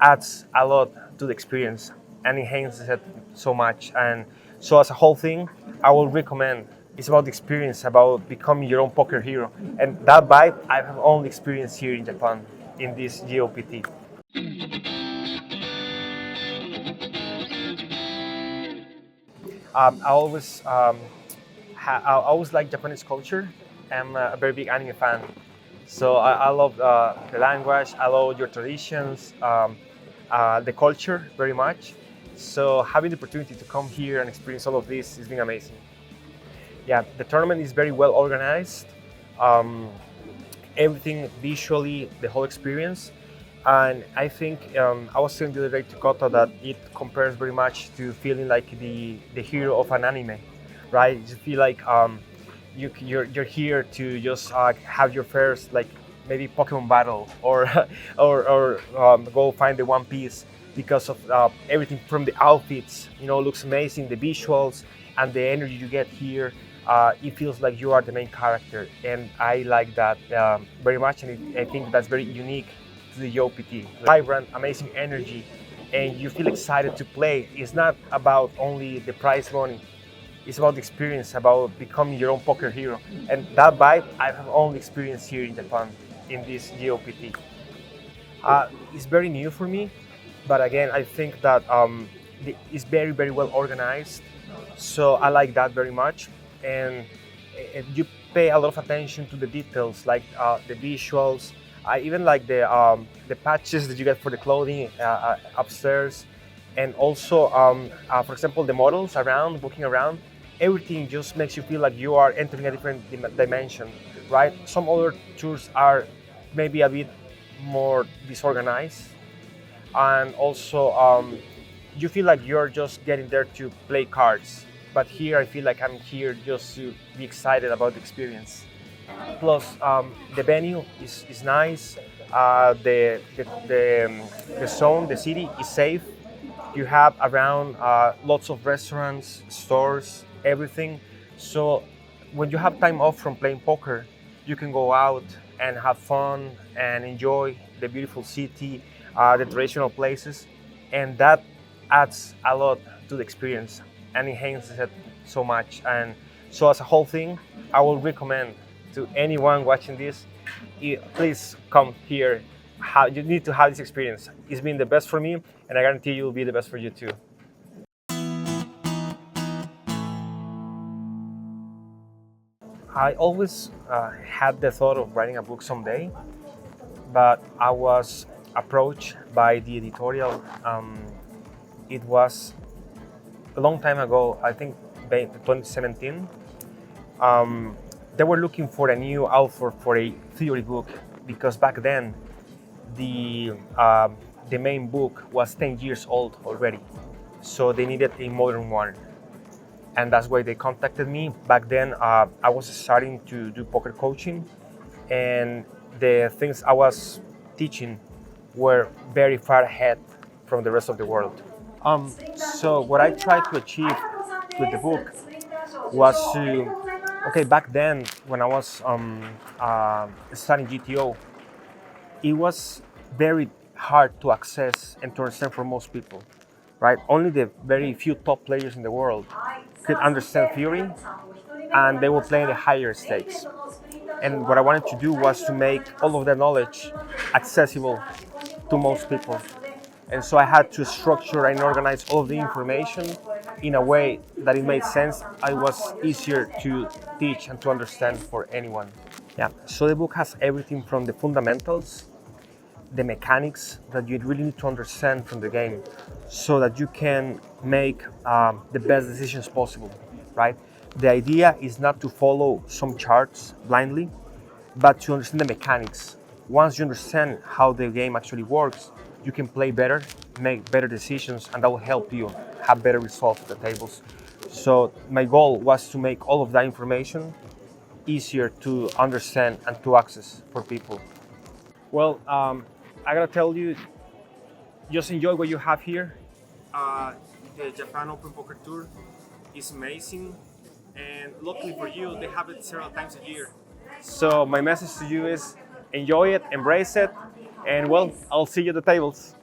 adds a lot to the experience and enhances it so much. And so as a whole thing, I will recommend. It's about the experience, about becoming your own poker hero. And that vibe I have only experienced here in Japan, in this JOPT. I always like Japanese culture. I'm a very big anime fan. So I love the language, I love your traditions, the culture very much. So having the opportunity to come here and experience all of this has been amazing. Yeah, the tournament is very well organized. Everything visually, the whole experience. And I think I was saying the other day to Koto that it compares very much to feeling like the hero of an anime, right? You feel like you're here to just have your first like maybe Pokemon battle or go find the One Piece because of everything from the outfits, looks amazing, the visuals and the energy you get here. It feels like you are the main character, and I like that very much, and I think that's very unique to the JOPT. Vibrant, amazing energy, and you feel excited to play. It's not about only the prize money. It's about the experience, about becoming your own poker hero. And that vibe I have only experienced here in Japan, in this JOPT. It's very new for me, but again, I think that it's very, very well organized. So I like that very much. And you pay a lot of attention to the details, like the visuals. I even like the patches that you get for the clothing upstairs, and also, for example, the models around, walking around. Everything just makes you feel like you are entering a different dimension, right? Some other tours are maybe a bit more disorganized, and also you feel like you're just getting there to play cards. But here I feel like I'm here just to be excited about the experience. Plus, the venue is nice. The zone, the city is safe. You have around lots of restaurants, stores, everything. So when you have time off from playing poker, you can go out and have fun and enjoy the beautiful city, the traditional places, and that adds a lot to the experience and enhances it so much. And so as a whole thing, I will recommend to anyone watching this, please come here. You need to have this experience. It's been the best for me, and I guarantee you will be the best for you too. I always had the thought of writing a book someday, but I was approached by the editorial. It was a long time ago, I think 2017. They were looking for a new author for a theory book, because back then the main book was 10 years old already. So they needed a modern one. And that's why they contacted me. Back then, I was starting to do poker coaching, and the things I was teaching were very far ahead from the rest of the world. So what I tried to achieve with the book was back then when I was studying GTO, it was very hard to access and to understand for most people, right? Only the very few top players in the world could understand theory, and they were playing the higher stakes. And what I wanted to do was to make all of that knowledge accessible to most people. And so I had to structure and organize all of the information in a way that it made sense. It was easier to teach and to understand for anyone. Yeah, so the book has everything from the fundamentals, the mechanics that you really need to understand from the game, so that you can make the best decisions possible, right? The idea is not to follow some charts blindly, but to understand the mechanics. Once you understand how the game actually works, you can play better, make better decisions, and that will help you have better results at the tables. So my goal was to make all of that information easier to understand and to access for people. Well, I gotta tell you, just enjoy what you have here. The Japan Open Poker Tour is amazing, and luckily for you, they have it several times a year. So my message to you is enjoy it, embrace it, and well, I'll see you at the tables.